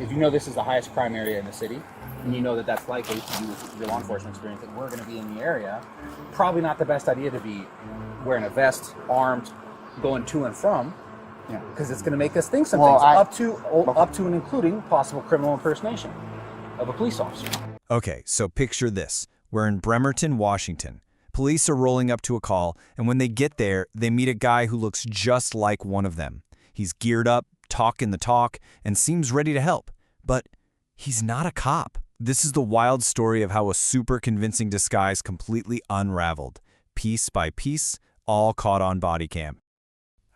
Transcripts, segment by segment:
if you know this is the highest crime area in the city, and you know that that's likely to do with your law enforcement experience, and we're going to be in the area, probably not the best idea to be wearing a vest, armed, going to and from, because it's going to make us think some things, up to and including possible criminal impersonation of a police officer. Okay, so picture this. We're in Bremerton, Washington. Police are rolling up to a call, and when they get there, they meet a guy who looks just like one of them. He's geared up, talking the talk, and seems ready to help. But he's not a cop. This is the wild story of how a super convincing disguise completely unraveled, piece by piece, all caught on body cam.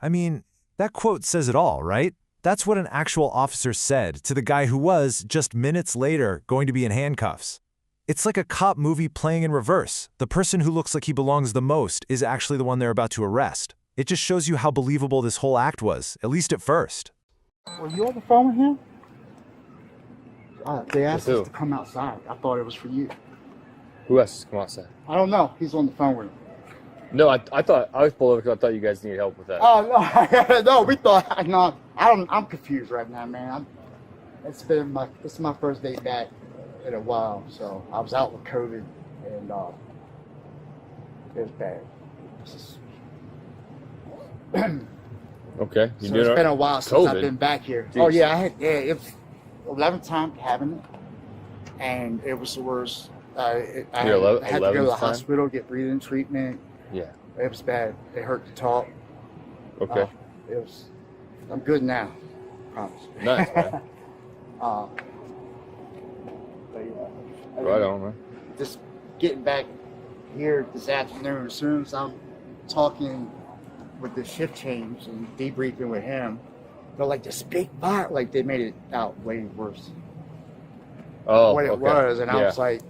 I mean, that quote says it all, right? That's what an actual officer said to the guy who was, just minutes later, going to be in handcuffs. It's like a cop movie playing in reverse. The person who looks like he belongs the most is actually the one they're about to arrest. It just shows you how believable this whole act was, at least at first. Were you on the phone with him? They asked us to come outside. I thought it was for you. Who asked us to come outside? I don't know. He's on the phone with him. No, I thought I was pulled over because I thought you guys needed help with that. Oh no, no, we thought. No, I'm confused right now, man. It's my first day back in a while, so I was out with COVID, and it was bad. Okay. So it's been a while since I've been back here. Jeez. Oh yeah, it was 11th time having it, and it was the worst. I had to go to the hospital, get breathing treatment. Yeah. It was bad. It hurt to talk. Okay. I'm good now. Promise. Nice, man. But yeah. Right on, man. Just getting back here this afternoon, as soon as I'm talking with the shift change and debriefing with him, they're like, this big fire. Like, they made it out way worse. Oh, what it was, and I was like,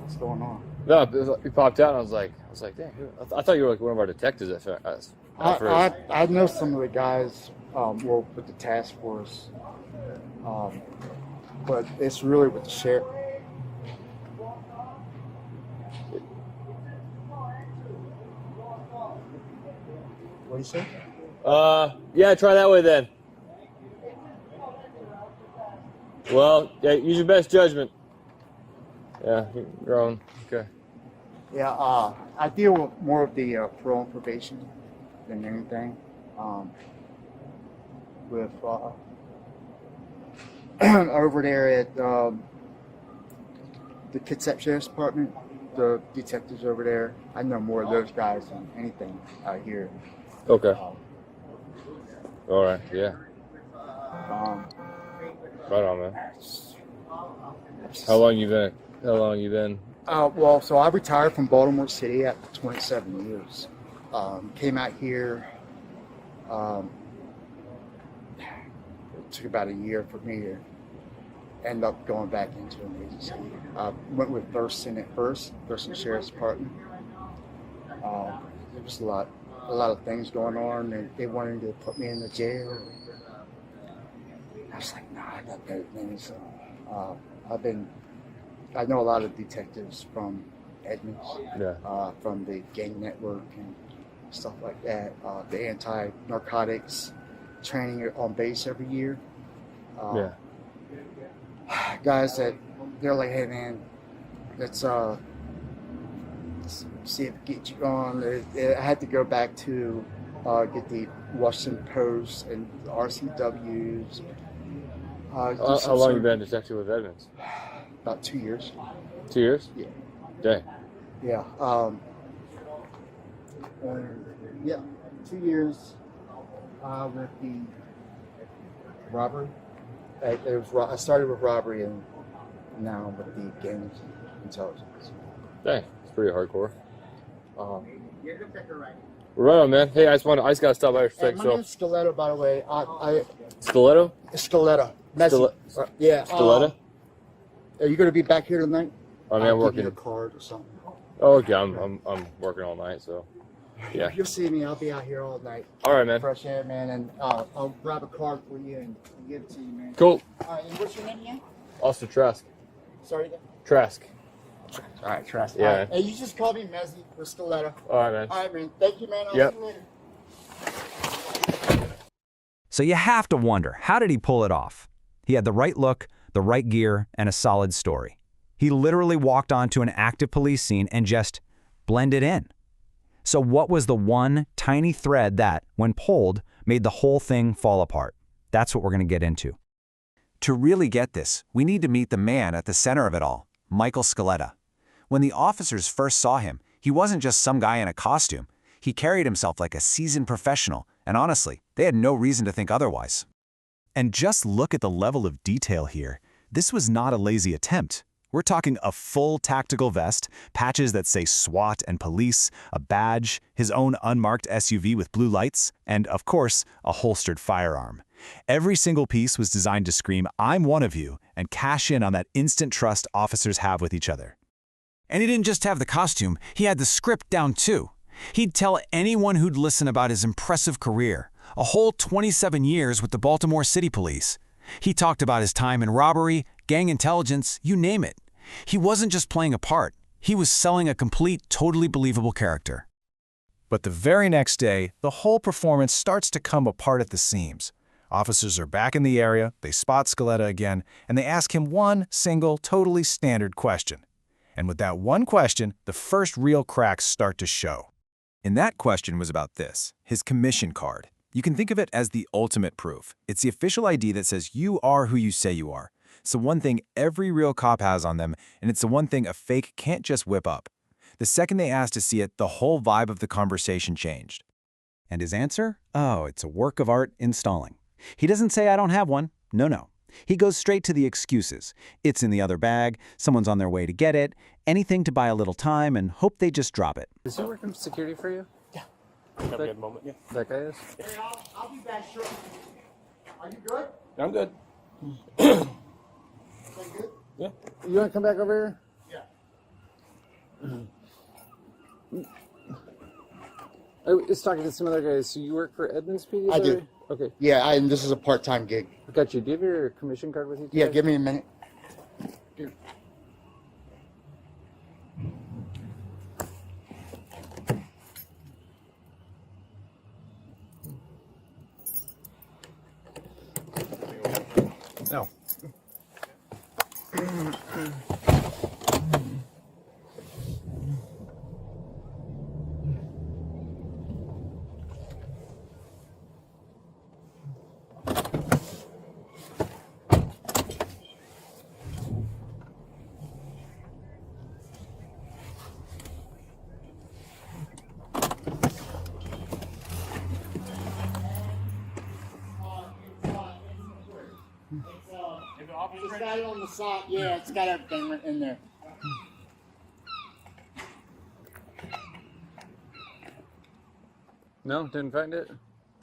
what's going on? No, he popped out, and I was like, dang, I thought you were like one of our detectives at first. I know some of the guys were with the task force, but it's really with the sheriff. What do you say? Yeah, try that way then. Well, yeah, use your best judgment. Yeah, you're on. Okay. Yeah, I deal with more of the parole and probation than anything. With over there at the Kitsap Sheriff's Department, the detectives over there, I know more of those guys than anything out here. Okay. All right. Yeah. Right on, man. How long you been? Well, so I retired from Baltimore City after 27 years. Came out here. It took about a year for me to end up going back into an agency. Went with Thurston at first, Thurston Sheriff's Department. There was a lot of things going on, and they wanted to put me in the jail. I was like, nah, I got better things. So, I know a lot of detectives from Edmonds, from the gang network and stuff like that. The anti-narcotics training on base every year. Guys that they're like, hey man, let's see if we get you on. I had to go back to get the Washington Post and the RCWs. How long you been a detective with Edmonds? About 2 years. 2 years? Yeah. Dang. Yeah. 2 years with the robbery. I started with robbery, and now with the gang intelligence. Dang, it's pretty hardcore. Right on, man. Hey, I just gotta stop by for a second. My name's Stiletto, by the way. Stiletto? Stiletto. Yeah. Stiletto? Are you gonna be back here tonight? I mean, I'm working. Give you a card or something. Oh, okay. I'm working all night, so yeah. You'll see me. I'll be out here all night. All right, man. Fresh air, man, and I'll grab a card for you and give it to you, man. Cool. All right. And what's your name again? Austin Trask. Sorry. Trask. All right, Trask. Yeah. All right. Hey, you just call me Mezzy or Stiletto. All right, man. All right, man. Thank you, man. I'll Yep. see you later. So you have to wonder, how did he pull it off? He had the right look, the right gear, and a solid story. He literally walked onto an active police scene and just blended in. So what was the one tiny thread that, when pulled, made the whole thing fall apart? That's what we're going to get into. To really get this, we need to meet the man at the center of it all, Michael Scaletta. When the officers first saw him, he wasn't just some guy in a costume. He carried himself like a seasoned professional, and honestly, they had no reason to think otherwise. And just look at the level of detail here. This was not a lazy attempt. We're talking a full tactical vest, patches that say SWAT and police, a badge, his own unmarked SUV with blue lights, and, of course, a holstered firearm. Every single piece was designed to scream, "I'm one of you," and cash in on that instant trust officers have with each other. And he didn't just have the costume, he had the script down too. He'd tell anyone who'd listen about his impressive career, a whole 27 years with the Baltimore City Police. He talked about his time in robbery, gang intelligence, you name it. He wasn't just playing a part, he was selling a complete, totally believable character. But the very next day, the whole performance starts to come apart at the seams. Officers are back in the area, they spot Scaletta again, and they ask him one single, totally standard question. And with that one question, the first real cracks start to show. And that question was about this, his commission card. You can think of it as the ultimate proof. It's the official ID that says you are who you say you are. It's the one thing every real cop has on them, and it's the one thing a fake can't just whip up. The second they asked to see it, the whole vibe of the conversation changed. And his answer? Oh, it's a work of art in stalling. He doesn't say, "I don't have one." No. He goes straight to the excuses. It's in the other bag, someone's on their way to get it, anything to buy a little time and hope they just drop it. Is he working security for you? Yeah. Have a good moment. Yeah. That guy is? Hey, I'll be back shortly. Are you good? I'm good. Are you good? Yeah. You want to come back over here? Yeah. I was talking to some other guys. So you work for Edmonds PD? I do. Okay. Yeah, and this is a part-time gig. I got you. Do you have your commission card with you today? Yeah, give me a minute. Here. No. It's got it on the side. Yeah, it's got everything right in there. No, didn't find it.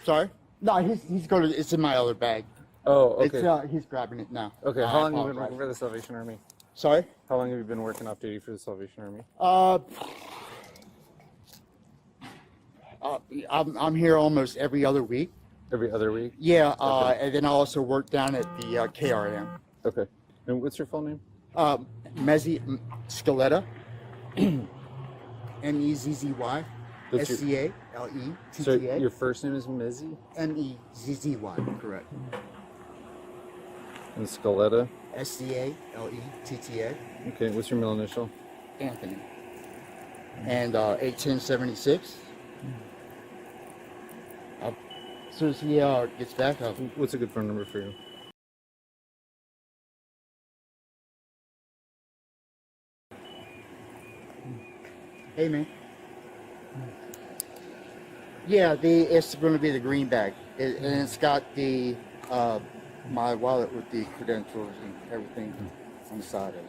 Sorry? No, he's going to. It's in my other bag. Oh, okay. He's grabbing it now. Okay. I How long have you been apologize. working for the Salvation Army? Sorry? How long have you been working off duty for the Salvation Army? I'm here almost every other week. Every other week. Yeah, and then I also work down at the KRM. Okay. And what's your full name? Mezzy Scaletta. Mezzy. That's your- Scaletta. So your first name is Mezzy Mezzy. Correct. and Scaletta. Scaletta. Okay. What's your middle initial? Anthony. And 81076. As soon as he gets back, I'll. What's a good phone number for you? Hey, man. Yeah, it's going to be the green bag, and it's got the my wallet with the credentials and everything on the side of it.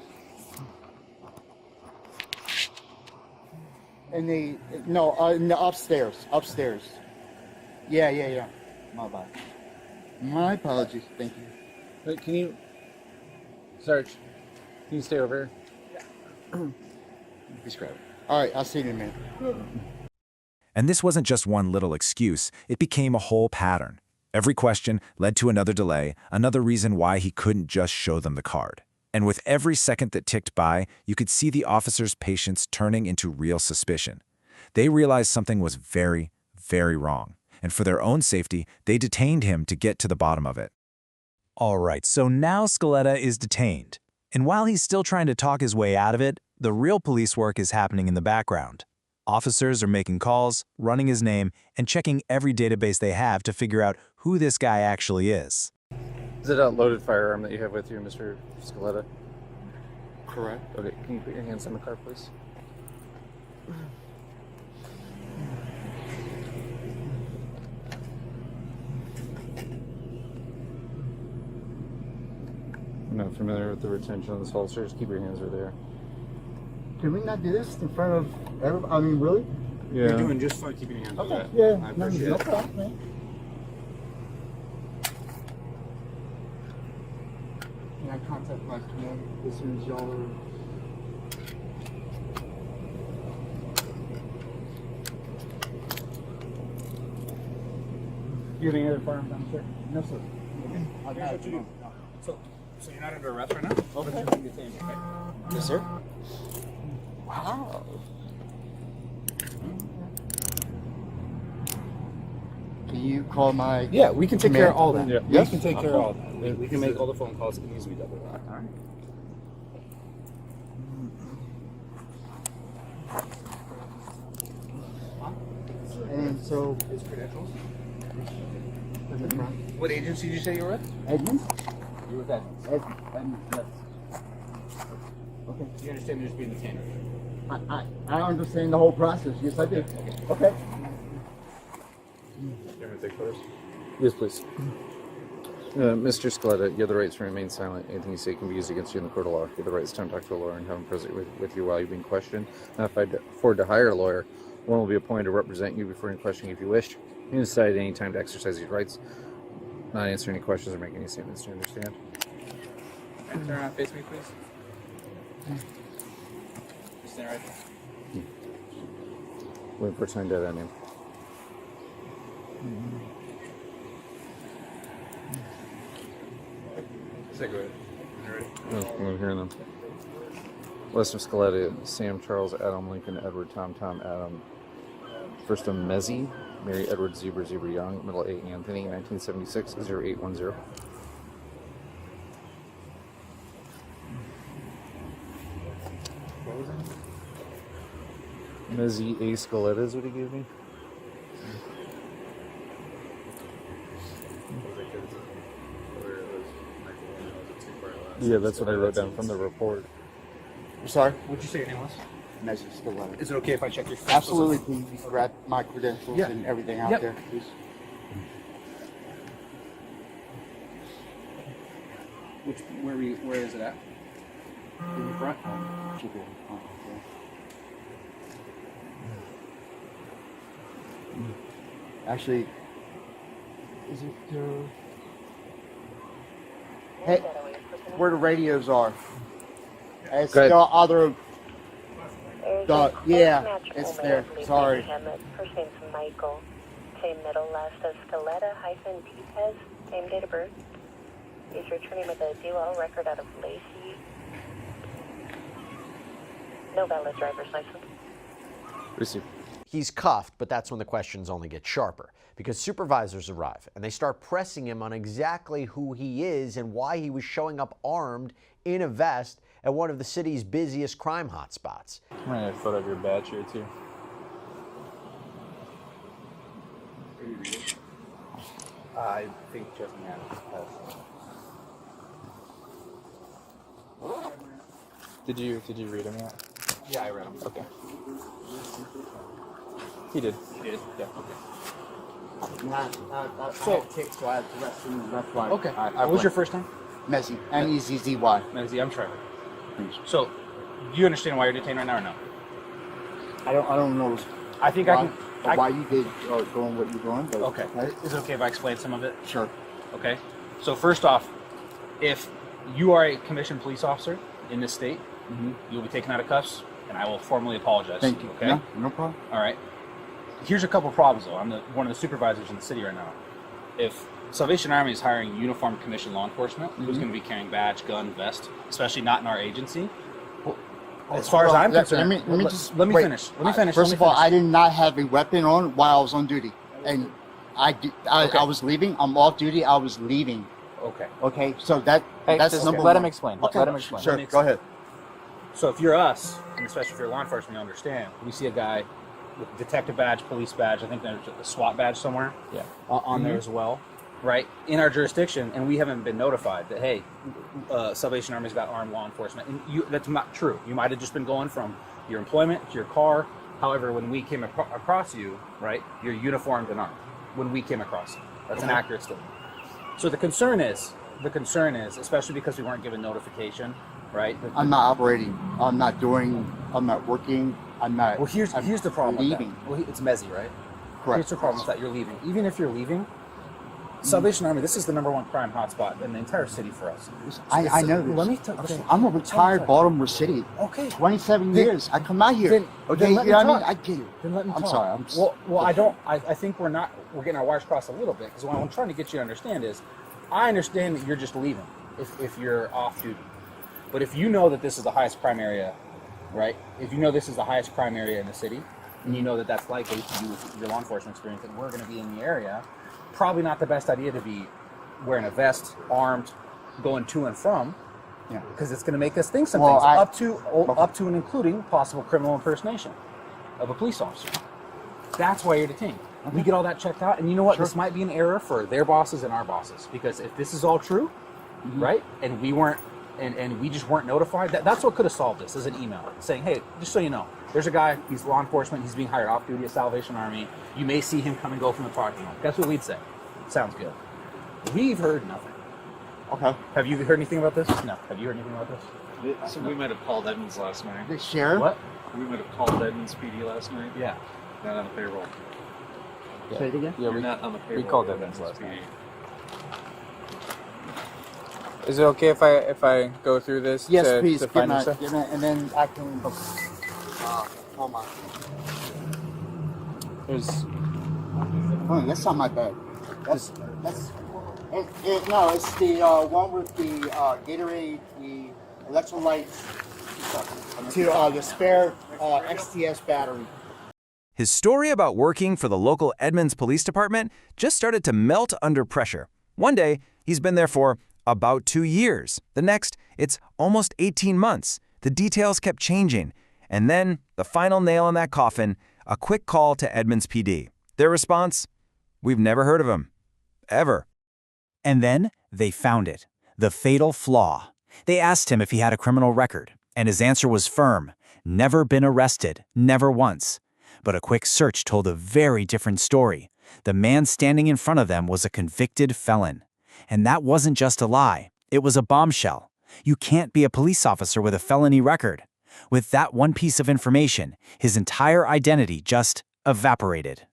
And no, upstairs. Yeah. My bad. My apologies. Thank you. Wait, can you, Sarge? Can you stay over here? Please grab it. All right, I'll see you in a minute. And this wasn't just one little excuse, it became a whole pattern. Every question led to another delay, another reason why he couldn't just show them the card. And with every second that ticked by, you could see the officer's patience turning into real suspicion. They realized something was very, very wrong. And for their own safety, they detained him to get to the bottom of it. All right, so now Scaletta is detained. And while he's still trying to talk his way out of it, the real police work is happening in the background. Officers are making calls, running his name, and checking every database they have to figure out who this guy actually is. Is it a loaded firearm that you have with you, Mr. Scaletta? Correct. Okay, can you put your hands on the car, please? I'm not familiar with the retention of this holster. Just keep your hands right there. Can we not do this in front of everybody? I mean, really? Yeah. You're doing just fine keeping your hands Okay. on Yeah. that. I appreciate no it. problem, man. Can I contact my command as soon as y'all are... You have any other firearms on, sir? No, sir. I got it. No. So you're not under arrest right now? Okay. Okay. Yes, sir. Wow. Can you call my... Yeah, we can take care of all that. Yeah. We can take care of all that. We can make all the phone calls. It can easily be double that. All right. And so... His credentials. Is it from What agency did you say you were with? Edmonds? You were with that. Edmonds, yes. Okay. You understand you're just being detained right now? I understand the whole process. Yes, I do. Okay. You want me to take photos? Yes, please. Mr. Scaletta, you have the right to remain silent. Anything you say can be used against you in the court of law. You have the right to time talk to a lawyer and have him present with you while you're being questioned. Now, if I afford to hire a lawyer, one will be appointed to represent you before any questioning if you wish. You can decide at any time to exercise these rights, not answer any questions or make any statements. Do you understand? Turn around, face me, please. Just stand right there. Wait for time to that name. Cigarette. You ready? No, I'm hearing them. Lester Scaletta, Sam Charles, Adam Lincoln, Edward Tom Adam. First name Mezzi, Mary Edward Zebra Young, middle A Anthony, 1976 0810. What was that? Mezzi A Scaletta is what he gave me. Yeah, that's what I wrote down from the report. Sorry? What'd you say your name was? Measure still running. Is it okay if I check your phone? Absolutely. Can you grab my credentials Yeah. and everything out Yep. there, please? Where is it at? In the front? Keep it. Oh, okay. Actually, is it hey, where the radios are? It's Go ahead. the other. Yeah, it's there. Sorry. First name's Michael. Same middle, last is Scaletta hyphen Pez. Same date of birth. He's returning with a DUL record out of Lacey. No valid driver's license. Receive. He's cuffed, but that's when the questions only get sharper because supervisors arrive and they start pressing him on exactly who he is and why he was showing up armed in a vest at one of the city's busiest crime hotspots. I'm gonna have a photo of your badge here too. I think Justin has. Did you read them yet? Yeah, I read them. Okay. He did. You did? Yeah. So I take, so I have to rest in. That's why. Okay. I What was your first name? Mezzi? M-E-Z-Z-Y. Mezzi, I'm Trevor. So, do you understand why you're detained right now or no? I don't know I think why, I why you did doing what you're doing. But Okay. Is it okay if I explain some of it? Sure. Okay. So first off, if you are a commissioned police officer in this state, you'll be taken out of cuffs, and I will formally apologize. Thank you. Okay. No, no problem. All right. Here's a couple problems though. I'm one of the supervisors in the city right now. If Salvation Army is hiring uniformed commissioned law enforcement, who's going to be carrying badge, gun, vest, especially not in our agency? As far as I'm concerned, let me just let me wait. finish. Let me finish. First let of me all, finish. I did not have a weapon on while I was on duty, and I Okay. was leaving. I'm off duty. I was leaving. Okay. Okay, so that's just number let one. him explain. Okay, Let him explain. Sure, Let me go explain. ahead. So if you're us, and especially if you're law enforcement, you understand. We see a guy with detective badge, police badge. I think there's a SWAT badge somewhere. Yeah. On there as well, right? In our jurisdiction, and we haven't been notified that hey, Salvation Army's got armed law enforcement. And that's not true. You might have just been going from your employment to your car. However, when we came across you, right, you're uniformed and armed. When we came across you, that's an accurate statement. So the concern is, especially because we weren't given notification, right? I'm not operating. I'm not working. I'm not. Well, here's the problem leaving. with that. Well, it's messy, right? Correct. Here's the problem with that. You're leaving. Even if you're leaving, Salvation Army, this is the #1 crime hotspot in the entire city for us. I know this. Let me tell Okay, I'm a retired Baltimore City. Okay. 27 Then- years. I come out here. then Okay, let you me know what I mean? talk. I get it. Then let me I'm talk. sorry. Well, I don't. I think we're getting our wires crossed a little bit because what I'm trying to get you to understand is, I understand that you're just leaving if you're off duty, but if you know that this is the highest crime area, right? If you know this is the highest crime area in the city, and you know that that's likely to do with your law enforcement experience, and we're going to be in the area, probably not the best idea to be wearing a vest, armed, going to and from. Yeah. Because it's going to make us think some Well, things, up to and including possible criminal impersonation of a police officer. That's why you're detained. We get all that checked out, and you know what? Sure. This might be an error for their bosses and our bosses, because if this is all true, right, and we weren't, and we just weren't notified, that's what could have solved this, is an email saying, hey, just so you know, there's a guy, he's law enforcement, he's being hired off duty at Salvation Army. You may see him come and go from the parking lot. That's what we'd say. Sounds good. We've heard nothing. Okay. Have you heard anything about this? No. Have you heard anything about this? So we might have called Edmonds last night. The sheriff. What? We might have called Edmonds PD last night. Yeah. Not on the payroll. Say it again. Yeah, You're not on the payroll. called of Edmonds last PD. Is it okay if I go through this? Yes, to, please. To Give find me, your stuff? and then I can. Hold on. There's That's not my bed. That's. No, it's the one with the Gatorade, the electrolytes, to the spare XTS battery. His story about working for the local Edmonds Police Department just started to melt under pressure. One day, he's been there for about 2 years. The next, it's almost 18 months. The details kept changing. And then, the final nail in that coffin, a quick call to Edmonds PD. Their response? We've never heard of him. Ever. And then they found it, the fatal flaw. They asked him if he had a criminal record, and his answer was firm. Never been arrested, never once. But a quick search told a very different story. The man standing in front of them was a convicted felon. And that wasn't just a lie, it was a bombshell. You can't be a police officer with a felony record. With that one piece of information, his entire identity just evaporated.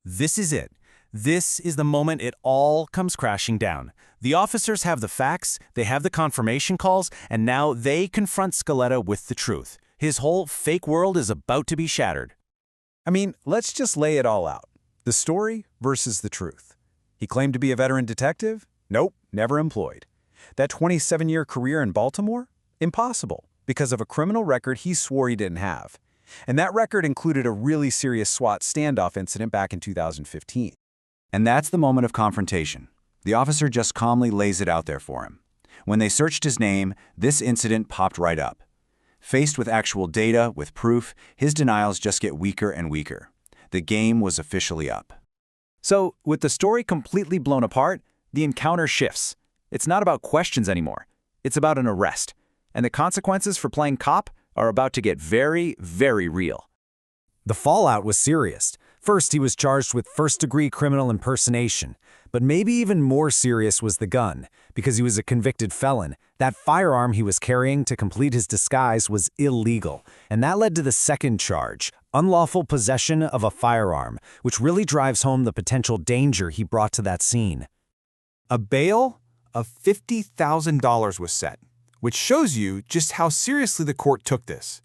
This is it. This is the moment it all comes crashing down. The officers have the facts, they have the confirmation calls, and now they confront Scaletta with the truth. His whole fake world is about to be shattered. I mean, let's just lay it all out. The story versus the truth. He claimed to be a veteran detective? Nope, never employed. That 27-year career in Baltimore? Impossible, because of a criminal record he swore he didn't have. And that record included a really serious SWAT standoff incident back in 2015. And that's the moment of confrontation. The officer just calmly lays it out there for him. When they searched his name, this incident popped right up. Faced with actual data, with proof, his denials just get weaker and weaker. The game was officially up. So, with the story completely blown apart, the encounter shifts. It's not about questions anymore. It's about an arrest. And the consequences for playing cop are about to get very, very real. The fallout was serious. First, he was charged with first-degree criminal impersonation. But maybe even more serious was the gun. Because he was a convicted felon, that firearm he was carrying to complete his disguise was illegal. And that led to the second charge, unlawful possession of a firearm, which really drives home the potential danger he brought to that scene. A bail of $50,000 was set, which shows you just how seriously the court took this.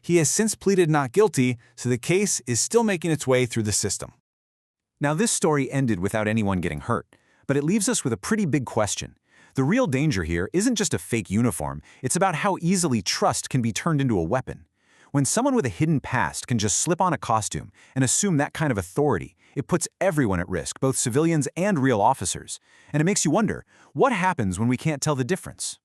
He has since pleaded not guilty, so the case is still making its way through the system. Now, this story ended without anyone getting hurt, but it leaves us with a pretty big question. The real danger here isn't just a fake uniform, it's about how easily trust can be turned into a weapon. When someone with a hidden past can just slip on a costume and assume that kind of authority, It puts everyone at risk, both civilians and real officers. And it makes you wonder, what happens when we can't tell the difference?